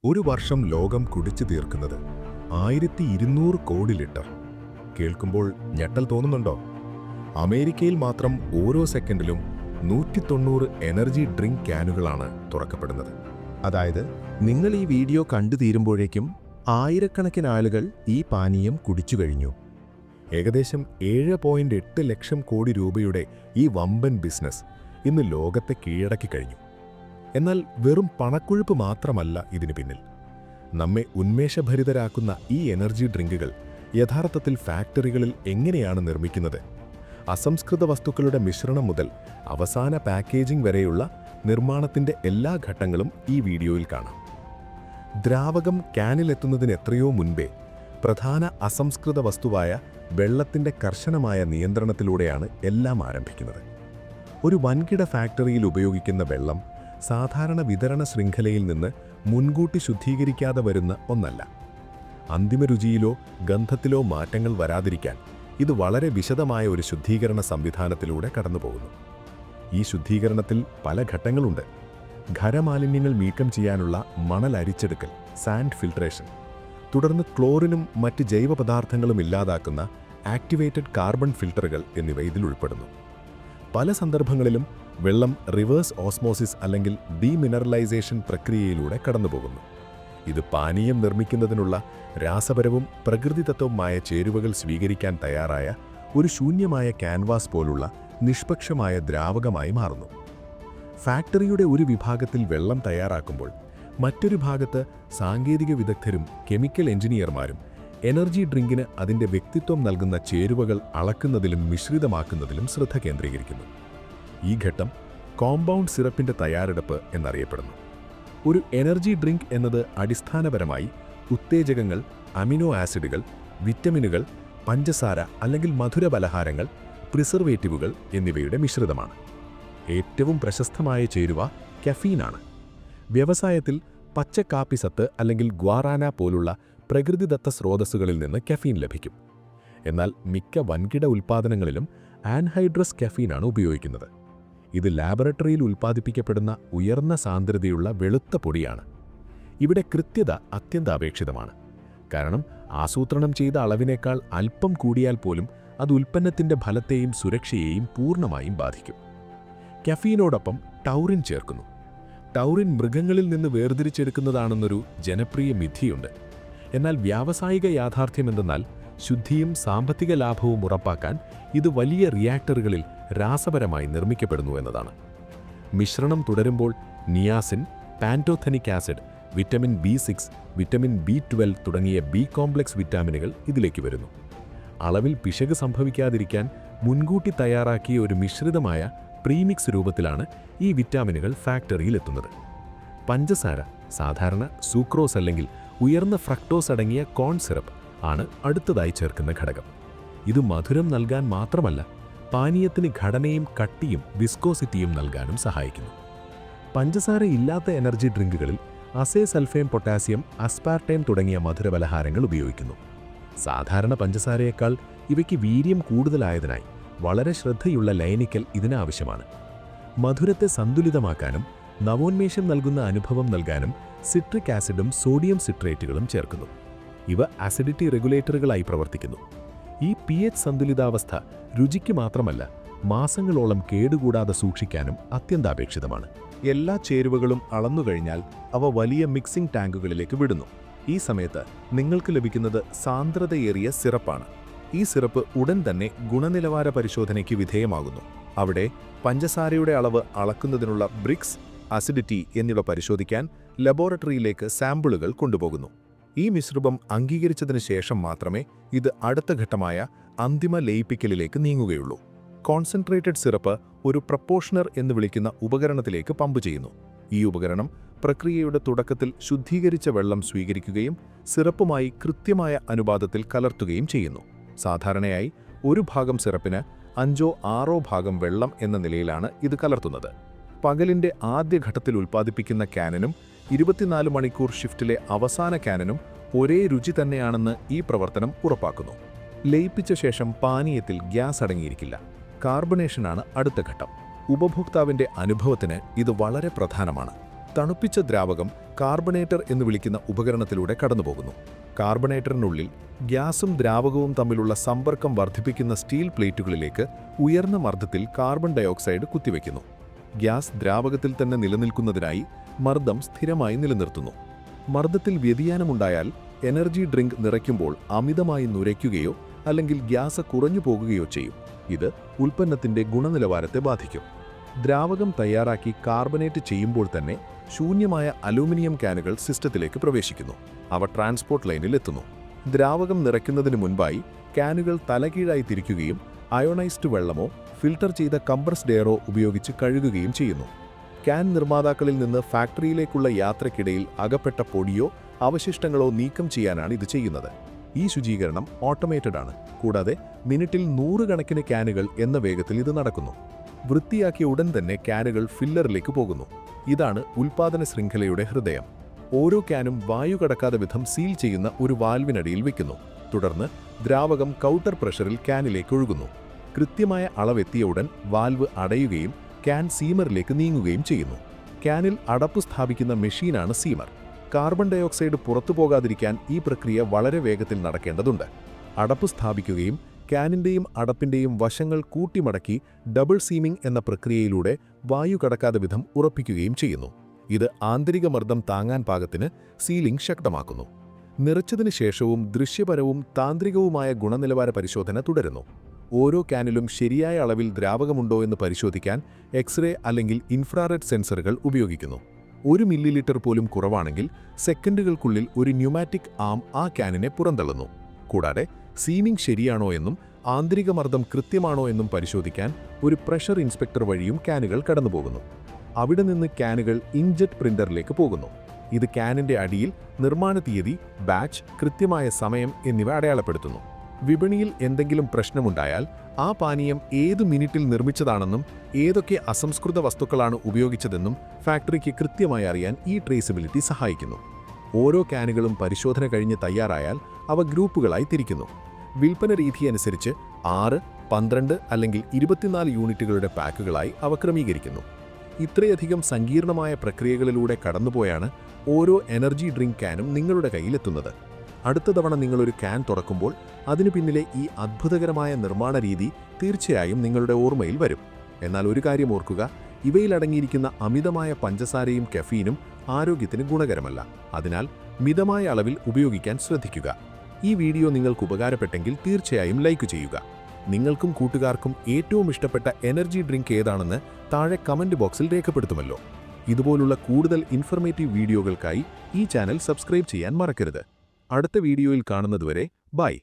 ഒരു വർഷം ലോകം കുടിച്ചു തീർക്കുന്നത് 1200 കോടി ലിറ്റർ. കേൾക്കുമ്പോൾ ഞെട്ടൽ തോന്നുന്നുണ്ടോ? അമേരിക്കയിൽ മാത്രം ഓരോ സെക്കൻഡിലും 190 എനർജി ഡ്രിങ്ക് ക്യാനുകളാണ് തുറക്കപ്പെടുന്നത്. അതായത് നിങ്ങൾ ഈ വീഡിയോ കണ്ടു തീരുമ്പോഴേക്കും ആയിരക്കണക്കിന് ആളുകൾ ഈ പാനീയം കുടിച്ചു കഴിഞ്ഞു. ഏകദേശം 7.8 ലക്ഷം കോടി രൂപയുടെ ഈ വമ്പൻ ബിസിനസ് ഇന്ന് ലോകത്തെ കീഴടക്കി കഴിഞ്ഞു. എന്നാൽ വെറും പണക്കൊഴുപ്പ് മാത്രമല്ല ഇതിനു പിന്നിൽ. നമ്മെ ഉന്മേഷഭരിതരാക്കുന്ന ഈ എനർജി ഡ്രിങ്കുകൾ യഥാർത്ഥത്തിൽ ഫാക്ടറികളിൽ എങ്ങനെയാണ് നിർമ്മിക്കുന്നത്? അസംസ്കൃത വസ്തുക്കളുടെ മിശ്രണം മുതൽ അവസാന പാക്കേജിംഗ് വരെയുള്ള നിർമ്മാണത്തിന്റെ എല്ലാ ഘട്ടങ്ങളും ഈ വീഡിയോയിൽ കാണാം. ദ്രാവകം ക്യാനിലെത്തുന്നതിന് എത്രയോ മുൻപേ പ്രധാന അസംസ്കൃത വസ്തുവായ വെള്ളത്തിന്റെ കർശനമായ നിയന്ത്രണത്തിലൂടെയാണ് എല്ലാം ആരംഭിക്കുന്നത്. ഒരു വൻകിട ഫാക്ടറിയിൽ ഉപയോഗിക്കുന്ന വെള്ളം സാധാരണ വിതരണ ശൃംഖലയിൽ നിന്ന് മുൻകൂട്ടി ശുദ്ധീകരിക്കാതെ വരുന്ന ഒന്നല്ല. അന്തിമ രുചിയിലോ ഗന്ധത്തിലോ മാറ്റങ്ങൾ വരാതിരിക്കാൻ ഇത് വളരെ വിശദമായ ഒരു ശുദ്ധീകരണ സംവിധാനത്തിലൂടെ കടന്നുപോകുന്നു. ഈ ശുദ്ധീകരണത്തിൽ പല ഘട്ടങ്ങളുണ്ട്. ഖരമാലിന്യങ്ങൾ നീക്കം ചെയ്യാനുള്ള മണൽ അരിച്ചെടുക്കൽ, സാൻഡ് ഫിൽട്രേഷൻ, തുടർന്ന് ക്ലോറിനും മറ്റ് ജൈവപദാർത്ഥങ്ങളും ഇല്ലാതാക്കുന്ന ആക്ടിവേറ്റഡ് കാർബൺ ഫിൽട്ടറുകൾ എന്നിവ ഇതിൽ ഉൾപ്പെടുന്നു. പല സന്ദർഭങ്ങളിലും വെള്ളം റിവേഴ്സ് ഓസ്മോസിസ് അല്ലെങ്കിൽ ഡീമിനറലൈസേഷൻ പ്രക്രിയയിലൂടെ കടന്നുപോകുന്നു. ഇത് പാനീയം നിർമ്മിക്കുന്നതിനുള്ള രാസപരവും പ്രകൃതിദത്തവുമായ ചേരുവകൾ സ്വീകരിക്കാൻ തയ്യാറായ ഒരു ശൂന്യമായ ക്യാൻവാസ് പോലുള്ള നിഷ്പക്ഷമായ ദ്രാവകമായി മാറുന്നു. ഫാക്ടറിയുടെ ഒരു വിഭാഗത്തിൽ വെള്ളം തയ്യാറാക്കുമ്പോൾ മറ്റൊരു ഭാഗത്ത് സാങ്കേതിക വിദഗ്ധരും കെമിക്കൽ എഞ്ചിനീയർമാരും എനർജി ഡ്രിങ്കിന് അതിൻ്റെ വ്യക്തിത്വം നൽകുന്ന ചേരുവകൾ അളക്കുന്നതിലും മിശ്രിതമാക്കുന്നതിലും ശ്രദ്ധ കേന്ദ്രീകരിക്കുന്നു. ഈ ഘട്ടം കോമ്പൗണ്ട് സിറപ്പിൻ്റെ തയ്യാറെടുപ്പ് എന്നറിയപ്പെടുന്നു. ഒരു എനർജി ഡ്രിങ്ക് എന്നത് അടിസ്ഥാനപരമായി ഉത്തേജകങ്ങൾ, അമിനോ ആസിഡുകൾ, വിറ്റമിനുകൾ, പഞ്ചസാര അല്ലെങ്കിൽ മധുരപലഹാരങ്ങൾ, പ്രിസർവേറ്റീവുകൾ എന്നിവയുടെ മിശ്രിതമാണ്. ഏറ്റവും പ്രശസ്തമായ ചേരുവ കഫീനാണ്. വ്യവസായത്തിൽ പച്ചക്കാപ്പിസത്ത് അല്ലെങ്കിൽ ഗ്വാറാന പോലുള്ള പ്രകൃതിദത്ത സ്രോതസ്സുകളിൽ നിന്ന് കഫീൻ ലഭിക്കും. എന്നാൽ മിക്ക വൻകിട ഉൽപ്പാദനങ്ങളിലും ആൻഹൈഡ്രസ് കഫീനാണ് ഉപയോഗിക്കുന്നത്. ഇത് ലാബറട്ടറിയിൽ ഉൽപ്പാദിപ്പിക്കപ്പെടുന്ന ഉയർന്ന സാന്ദ്രതയുള്ള വെളുത്ത പൊടിയാണ്. ഇവിടെ കൃത്യത അത്യന്താപേക്ഷിതമാണ്. കാരണം ആസൂത്രണം ചെയ്ത അളവിനേക്കാൾ അല്പം കൂടിയാൽ പോലും അത് ഉൽപ്പന്നത്തിൻ്റെ ഫലത്തെയും സുരക്ഷയെയും പൂർണ്ണമായും ബാധിക്കും. കഫീനോടൊപ്പം ടൗറിൻ ചേർക്കുന്നു. ടൗറിൻ മൃഗങ്ങളിൽ നിന്ന് വേർതിരിച്ചെടുക്കുന്നതാണെന്നൊരു ജനപ്രിയ മിഥ്യയുണ്ട്. എന്നാൽ വ്യാവസായിക യാഥാർത്ഥ്യമെന്തെന്നാൽ ശുദ്ധിയും സാമ്പത്തിക ലാഭവും ഉറപ്പാക്കാൻ ഇത് വലിയ റിയാക്ടറുകളിൽ രാസപരമായി നിർമ്മിക്കപ്പെടുന്നു എന്നതാണ്. മിശ്രണം തുടരുമ്പോൾ niacin, pantothenic acid, vitamin B6, vitamin B12 തുടങ്ങിയ ബി കോംപ്ലക്സ് വിറ്റാമിനുകൾ ഇതിലേക്ക് വരുന്നു. അളവിൽ പിശക് സംഭവിക്കാതിരിക്കാൻ മുൻകൂട്ടി തയ്യാറാക്കിയ ഒരു മിശ്രിതമായ പ്രീമിക്സ് രൂപത്തിലാണ് ഈ വിറ്റാമിനുകൾ ഫാക്ടറിയിലെത്തുന്നത്. പഞ്ചസാര, സാധാരണ സൂക്രോസ് അല്ലെങ്കിൽ ഉയർന്ന ഫ്രക്ടോസ് അടങ്ങിയ കോൺ സിറപ്പ് ആണ് അടുത്തതായി ചേർക്കുന്ന ഘടകം. ഇത് മധുരം നൽകാൻ മാത്രമല്ല, പാനീയത്തിന് ഘടനയും കട്ടിയും വിസ്കോസിറ്റിയും നൽകാനും സഹായിക്കുന്നു. പഞ്ചസാര ഇല്ലാത്ത എനർജി ഡ്രിങ്കുകളിൽ അസേസൾഫേം പൊട്ടാസ്യം, അസ്പാർട്ടേം തുടങ്ങിയ മധുരപലഹാരങ്ങൾ ഉപയോഗിക്കുന്നു. സാധാരണ പഞ്ചസാരയേക്കാൾ ഇവയ്ക്ക് വീര്യം കൂടുതലായതിനായി വളരെ ശ്രദ്ധയുള്ള ലയനിക്കൽ ഇതിനാവശ്യമാണ്. മധുരത്തെ സന്തുലിതമാക്കാനും നവോന്മേഷം നൽകുന്ന അനുഭവം നൽകാനും സിട്രിക് ആസിഡും സോഡിയം സിട്രേറ്റുകളും ചേർക്കുന്നു. ഇവ ആസിഡിറ്റി റെഗുലേറ്ററുകളായി പ്രവർത്തിക്കുന്നു. ഈ pH സന്തുലിതാവസ്ഥ രുചിക്ക് മാത്രമല്ല, മാസങ്ങളോളം കേടുകൂടാതെ സൂക്ഷിക്കാനും അത്യന്താപേക്ഷിതമാണ്. എല്ലാ ചേരുവകളും അളന്നുകഴിഞ്ഞാൽ അവ വലിയ മിക്സിംഗ് ടാങ്കുകളിലേക്ക് വിടുന്നു. ഈ സമയത്ത് നിങ്ങൾക്ക് ലഭിക്കുന്നത് സാന്ദ്രതയേറിയ സിറപ്പാണ്. ഈ സിറപ്പ് ഉടൻ തന്നെ ഗുണനിലവാര പരിശോധനയ്ക്ക് വിധേയമാകുന്നു. അവിടെ പഞ്ചസാരയുടെ അളവ് അളക്കുന്നതിനുള്ള ബ്രിക്സ്, അസിഡിറ്റി എന്നിവ പരിശോധിക്കാൻ ലബോറട്ടറിയിലേക്ക് സാമ്പിളുകൾ കൊണ്ടുപോകുന്നു. ഈ മിശ്രിതം അംഗീകരിച്ചതിന് ശേഷം മാത്രമേ ഇത് അടുത്ത ഘട്ടമായ അന്തിമ ലയിപ്പിക്കലിലേക്ക് നീങ്ങുകയുള്ളൂ. കോൺസെൻട്രേറ്റഡ് സിറപ്പ് ഒരു പ്രപ്പോർഷണർ എന്ന് വിളിക്കുന്ന ഉപകരണത്തിലേക്ക് പമ്പ് ചെയ്യുന്നു. ഈ ഉപകരണം പ്രക്രിയയുടെ തുടക്കത്തിൽ ശുദ്ധീകരിച്ച വെള്ളം സ്വീകരിക്കുകയും സിറപ്പുമായി കൃത്യമായ അനുപാതത്തിൽ കലർത്തുകയും ചെയ്യുന്നു. സാധാരണയായി ഒരു ഭാഗം സിറപ്പിന് 5-6 ഭാഗം വെള്ളം എന്ന നിലയിലാണ് ഇത് കലർത്തുന്നത്. പകലിൻ്റെ ആദ്യഘട്ടത്തിൽ ഉൽപ്പാദിപ്പിക്കുന്ന ക്യാനനും 24 മണിക്കൂർ ഷിഫ്റ്റിലെ അവസാന ക്യാനനും ഒരേ രുചി തന്നെയാണെന്ന് ഈ പ്രവർത്തനം ഉറപ്പാക്കുന്നു. ലയിപ്പിച്ച ശേഷം പാനീയത്തിൽ ഗ്യാസ് അടങ്ങിയിരിക്കില്ല. കാർബണേഷനാണ് അടുത്ത ഘട്ടം. ഉപഭോക്താവിൻ്റെ അനുഭവത്തിന് ഇത് വളരെ പ്രധാനമാണ്. തണുപ്പിച്ച ദ്രാവകം കാർബണേറ്റർ എന്ന് വിളിക്കുന്ന ഉപകരണത്തിലൂടെ കടന്നുപോകുന്നു. കാർബണേറ്ററിനുള്ളിൽ ഗ്യാസും ദ്രാവകവും തമ്മിലുള്ള സമ്പർക്കം വർദ്ധിപ്പിക്കുന്ന സ്റ്റീൽ പ്ലേറ്റുകളിലേക്ക് ഉയർന്ന മർദ്ദത്തിൽ കാർബൺ ഡയോക്സൈഡ് കുത്തിവെക്കുന്നു. ഗ്യാസ് ദ്രാവകത്തിൽ തന്നെ നിലനിൽക്കുന്നതിനായി മർദ്ദം സ്ഥിരമായി നിലനിർത്തുന്നു. മർദ്ദത്തിൽ വ്യതിയാനമുണ്ടായാൽ എനർജി ഡ്രിങ്ക് നിറയ്ക്കുമ്പോൾ അമിതമായി നുരയ്ക്കുകയോ അല്ലെങ്കിൽ ഗ്യാസ് കുറഞ്ഞു പോകുകയോ ചെയ്യും. ഇത് ഉൽപ്പന്നത്തിന്റെ ഗുണനിലവാരത്തെ ബാധിക്കും. ദ്രാവകം തയ്യാറാക്കി കാർബണേറ്റ് ചെയ്യുമ്പോൾ തന്നെ ശൂന്യമായ അലൂമിനിയം ക്യാനുകൾ സിസ്റ്റത്തിലേക്ക് പ്രവേശിക്കുന്നു. അവ ട്രാൻസ്പോർട്ട് ലൈനിൽ എത്തുന്നു. ദ്രാവകം നിറയ്ക്കുന്നതിന് മുൻപായി ക്യാനുകൾ തലകീഴായി തിരിക്കുകയും അയോണൈസ്ഡ് വെള്ളമോ ഫിൽട്ടർ ചെയ്ത കംപ്രസ്ഡ് എയറോ ഉപയോഗിച്ച് കഴുകുകയും ചെയ്യുന്നു. ക്യാൻ നിർമ്മാതാക്കളിൽ നിന്ന് ഫാക്ടറിയിലേക്കുള്ള യാത്രയ്ക്കിടയിൽ അകപ്പെട്ട പൊടിയോ അവശിഷ്ടങ്ങളോ നീക്കം ചെയ്യാനാണ് ഇത് ചെയ്യുന്നത്. ഈ ശുചീകരണം ഓട്ടോമേറ്റഡ് ആണ്. കൂടാതെ മിനിറ്റിൽ 100 കണക്കിന് ക്യാനുകൾ എന്ന വേഗത്തിൽ ഇത് നടക്കുന്നു. വൃത്തിയാക്കിയ ഉടൻ തന്നെ ക്യാനുകൾ ഫില്ലറിലേക്ക് പോകുന്നു. ഇതാണ് ഉൽപ്പാദന ശൃംഖലയുടെ ഹൃദയം. ഓരോ ക്യാനും വായു കടക്കാതെ വിധം സീൽ ചെയ്യുന്ന ഒരു വാൽവിനടിയിൽ വയ്ക്കുന്നു. തുടർന്ന് ദ്രാവകം കൗണ്ടർ പ്രഷറിൽ ക്യാനിലേക്ക് ഒഴുകുന്നു. കൃത്യമായ അളവെത്തിയ ഉടൻ വാൽവ് അടയുകയും ക്യാൻ സീമറിലേക്ക് നീങ്ങുകയും ചെയ്യുന്നു. ക്യാനിൽ അടപ്പ് സ്ഥാപിക്കുന്ന മെഷീനാണ് സീമർ. കാർബൺ ഡയോക്സൈഡ് പുറത്തു പോകാതിരിക്കാൻ ഈ പ്രക്രിയ വളരെ വേഗത്തിൽ നടക്കേണ്ടതുണ്ട്. അടപ്പ് സ്ഥാപിക്കുകയും ക്യാനിന്റെയും അടപ്പിന്റെയും വശങ്ങൾ കൂട്ടിമടക്കി ഡബിൾ സീമിംഗ് എന്ന പ്രക്രിയയിലൂടെ വായു കടക്കാതെ വിധം ഉറപ്പിക്കുകയും ചെയ്യുന്നു. ഇത് ആന്തരിക മർദ്ദം താങ്ങാൻ പാകത്തിന് സീലിംഗ് ശക്തമാക്കുന്നു. നിറച്ചതിന് ശേഷവും ദൃശ്യപരവും താന്ത്രികവുമായ ഗുണനിലവാര പരിശോധന തുടരുന്നു. ഓരോ ക്യാനിലും ശരിയായ അളവിൽ ദ്രാവകമുണ്ടോ എന്ന് പരിശോധിക്കാൻ എക്സ്റേ അല്ലെങ്കിൽ ഇൻഫ്രാറെഡ് സെൻസറുകൾ ഉപയോഗിക്കുന്നു. 1 മില്ലിലിറ്റർ പോലും കുറവാണെങ്കിൽ സെക്കൻഡുകൾക്കുള്ളിൽ ഒരു ന്യൂമാറ്റിക് ആം ആ ക്യാനിനെ പുറന്തള്ളുന്നു. കൂടാതെ സീമിംഗ് ശരിയാണോ എന്നും ആന്തരിക മർദ്ദം കൃത്യമാണോ എന്നും പരിശോധിക്കാൻ ഒരു പ്രഷർ ഇൻസ്പെക്ടർ വഴിയും ക്യാനുകൾ കടന്നുപോകുന്നു. അവിടെ നിന്ന് ക്യാനുകൾ ഇൻജെറ്റ് പ്രിന്ററിലേക്ക് പോകുന്നു. ഇത് ക്യാനിന്റെ അടിയിൽ നിർമ്മാണ തീയതി, ബാച്ച്, കൃത്യമായ സമയം എന്നിവ അടയാളപ്പെടുത്തുന്നു. വിപണിയിൽ എന്തെങ്കിലും പ്രശ്നമുണ്ടായാൽ ആ പാനീയം ഏത് മിനിറ്റിൽ നിർമ്മിച്ചതാണെന്നും ഏതൊക്കെ അസംസ്കൃത വസ്തുക്കളാണ് ഉപയോഗിച്ചതെന്നും ഫാക്ടറിക്ക് കൃത്യമായി അറിയാൻ ഈ ട്രേസബിലിറ്റി സഹായിക്കുന്നു. ഓരോ ക്യാനുകളും പരിശോധന കഴിഞ്ഞ് തയ്യാറായാൽ അവ ഗ്രൂപ്പുകളായി തിരിക്കുന്നു. വിൽപ്പന രീതി അനുസരിച്ച് 6, 12 അല്ലെങ്കിൽ 24 യൂണിറ്റുകളുടെ പാക്കുകളായി അവ ക്രമീകരിക്കുന്നു. ഇത്രയധികം സങ്കീർണമായ പ്രക്രിയകളിലൂടെ കടന്നുപോയാണ് ഓരോ എനർജി ഡ്രിങ്ക് ക്യാനും നിങ്ങളുടെ കയ്യിലെത്തുന്നത്. അടുത്ത തവണ നിങ്ങളൊരു ക്യാൻ തുറക്കുമ്പോൾ അതിനു പിന്നിലെ ഈ അത്ഭുതകരമായ നിർമ്മാണ രീതി തീർച്ചയായും നിങ്ങളുടെ ഓർമ്മയിൽ വരും. എന്നാൽ ഒരു കാര്യം ഓർക്കുക, ഇവയിൽ അടങ്ങിയിരിക്കുന്ന അമിതമായ പഞ്ചസാരയും കഫീനും ആരോഗ്യത്തിന് ഗുണകരമല്ല. അതിനാൽ മിതമായ അളവിൽ ഉപയോഗിക്കാൻ ശ്രദ്ധിക്കുക. ഈ വീഡിയോ നിങ്ങൾക്ക് ഉപകാരപ്പെട്ടെങ്കിൽ തീർച്ചയായും ലൈക്ക് ചെയ്യുക. നിങ്ങൾക്കും കൂട്ടുകാർക്കും ഏറ്റവും ഇഷ്ടപ്പെട്ട എനർജി ഡ്രിങ്ക് ഏതാണെന്ന് താഴെ കമന്റ് ബോക്സിൽ രേഖപ്പെടുത്തുമല്ലോ. ഇതുപോലുള്ള കൂടുതൽ ഇൻഫർമേറ്റീവ് വീഡിയോകൾക്കായി ഈ ചാനൽ സബ്സ്ക്രൈബ് ചെയ്യാൻ മറക്കരുത്. അടുത്ത വീഡിയോയിൽ കാണുന്നതുവരെ ബൈ.